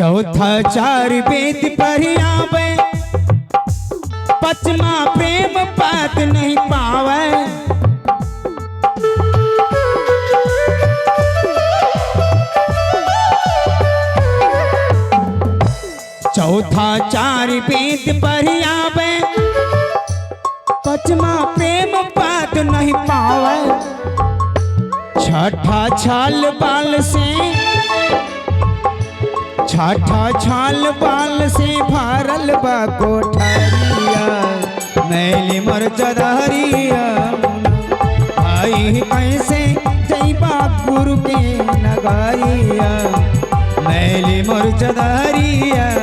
चौथा चार वेद पर आवे, पचमा प्रेम बात नहीं पावे। चौथा चार वेद पर आवे, पचमा प्रेम बात नहीं पावे। छठा छाल बाल से, छठा छाल बाल से भरल बा कोठरिया, मैली मर चदहरिया। आई कैसे जैबा गुरु के नगरिया, मैली मर चदहरिया।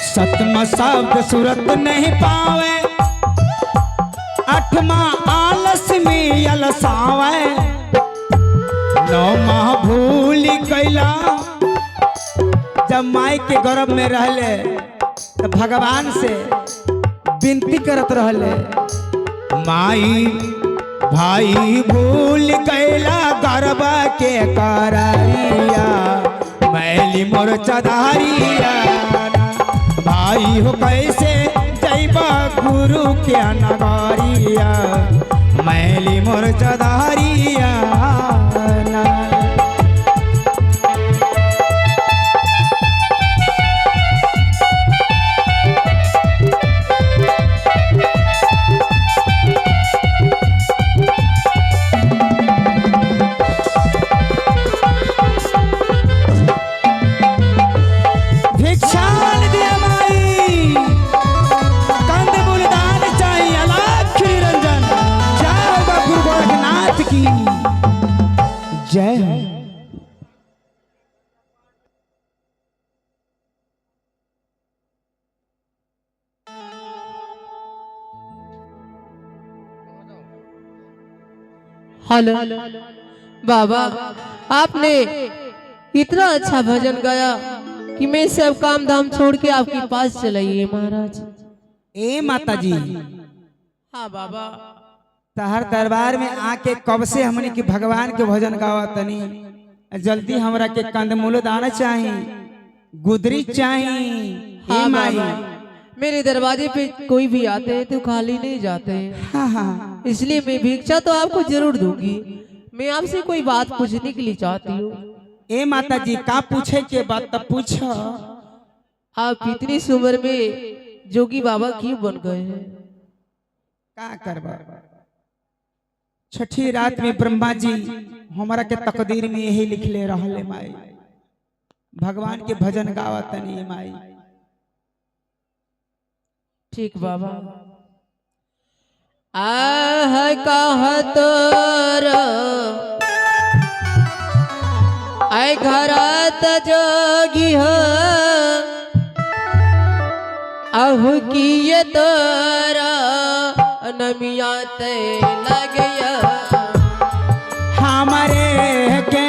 सतमा शब्द सूरत नहीं पावे, अठमा आलस में अलसावे। नौमा भूल कैला, जब माई के गर्भ में रहले तो भगवान से विनती करत रहले, माई भाई भूल कैला गर्भ के करारिया, मैली मोर चदारिया। भाई हो कैसे जैबा गुरु के नगरिया, मैली मोर चदारिया। जय हो। हेलो बाबा, आपने इतना अच्छा भजन गाया कि मैं सब काम धाम छोड़ के आपके पास चलाई महाराज। ए माता जी, हाँ बाबा, तहर दरबार में आके कब से हमने की भगवान के भजन गावा तनी। जल्दी हमरा के कंदमूल दाना चाहिए, गुदरी चाहिए। हाँ माई, मेरे दरवाजे पे कोई भी आते हैं तो खाली नहीं जाते हैं। हाँ हाँ, इसलिए मैं भिक्षा तो आपको जरूर दूंगी। मैं आपसे कोई बात पूछने के लिए चाहती हूँ। ए माता जी, का पूछे के बात तो पूछो। आप इतनी उम्र में जोगी बाबा क्यों बन गए हैं? का करबा, छठी रात में ब्रह्मा जी हमारा के तकदीर में यही लिखले रहले माई, भगवान के भजन गावा तनी माई। ठीक बाबा। आह कहत आय घरात जोगी हो, आहु किए तोरा नमिया ते लगया। हमारे के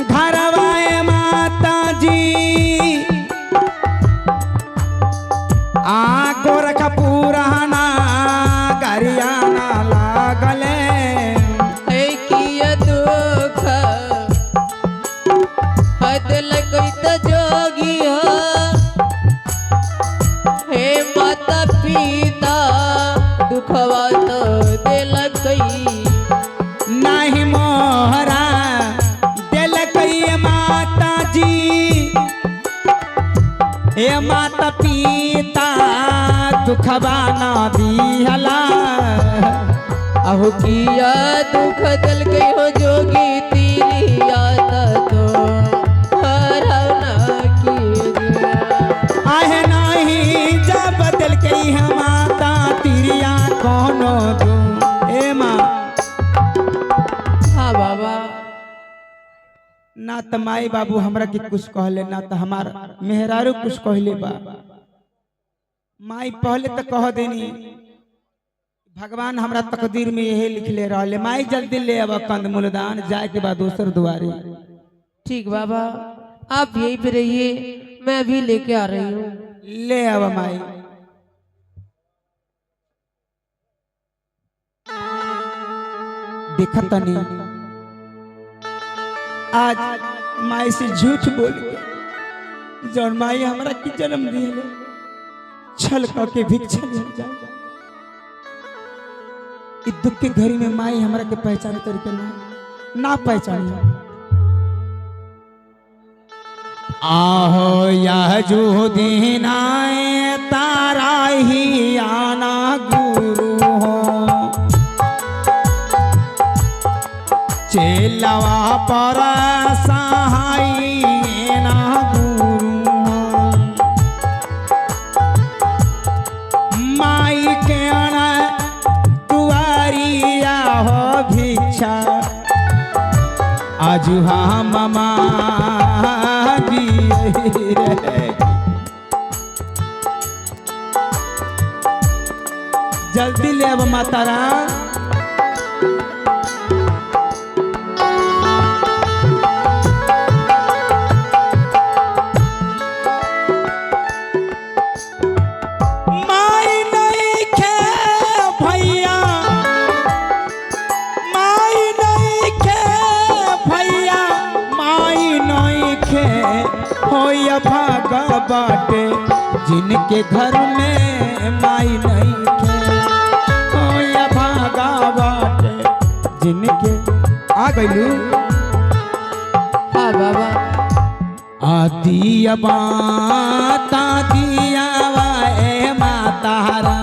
घरवाए माता जी, आ गोरख पुराना गरियाना लागले। किए दुख हद लगई त जोगी हो, हे माता पिता दुखवा तो दिलक नहीं मोहरा दिलक माता जी, हे माता पिता दुखवा न दिहला। अहो किया दुख दिल गई हो जोगी तेरी याद तो हरना कीजिए। आहे नहीं जब दिल गई है माता तिरिया कोनो दू। ए माँ, हाँ बाबा, ना तो माई बाबू हमरा के कुछ कहले ना तो हमार मेहरारू कुछ कहले बा। माई पहले तो कह देनी भगवान हमरा तकदीर में यही लिखले रहले। माई जल्दी ले अब कंदमूल दान जाए के बाद दूसर दुआरे। ठीक बाबा, आप यहीं पे रहिए, मैं अभी लेके आ रही हूँ। ले अब माई। देखा तनी आज माई से झूठ बोल के जौन माई हमरा की जन्म दिए छल के भिक्षा ले जाए। इस दुख के घड़ी में माई हमरा के पहचान करके ना पहचानी। आहो यह जो दिन आए तारा ही आना गुरु हो चेलवा पर सहाई ना गुरु हो माई के आना तुआरिया हो भिक्षा आज हम मामा जल्दी ले अब मातारा। माई नहीं खे भैया, माई नहीं खे भैया, माई नहीं खे होया भागा बाटे जिनके घर में माई नहीं खे होया भागा बाटे जिनके। आ गइलू? हाँ बाबा। आती माता दिया ए मातारा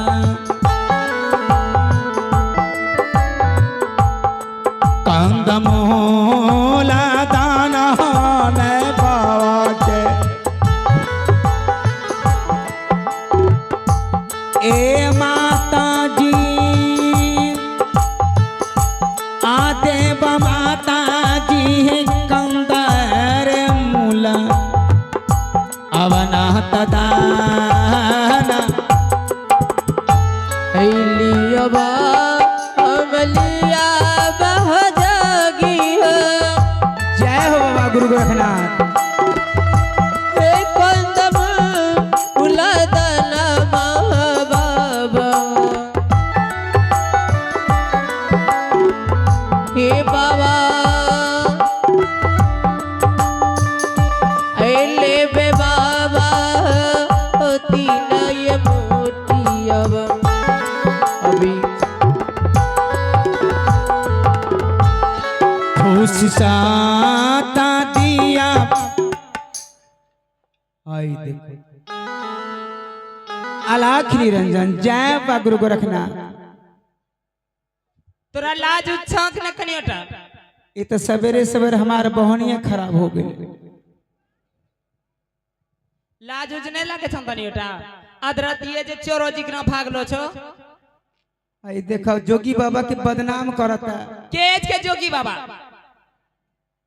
कंदमूला दाना ने बाबा के ए माता जी आते माता जी कंदर मूला अवना तदाना लिया अमलिया बह जागी है। जय हो बाबा गुरु गोरखनाथ। हे बाबा ले बे बाबा होती न ये मोती अब अभी खुश साता दिया। आई देखो अलाख निरंजन जय बा गुरु गोरखनाथ। तोरा लाज उछाक न कनियोटा। ये तो सवेरे सवेरे हमारे बहनिया खराब हो गई। लाज उज नहीं लागे छन कनियोटा। अदरतिए जे चोरो जिकना भागलो छो। आई देखो जोगी बाबा के बदनाम करता। केज के जोगी बाबा।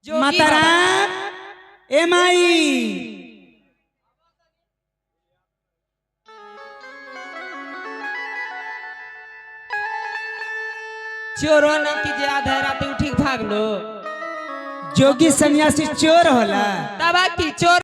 जोगी मातारा बाबा। ए माई चोरो न की जे आधा रात उठी भागलो। जोगी सन्यासी चोर होला। तबा की चोर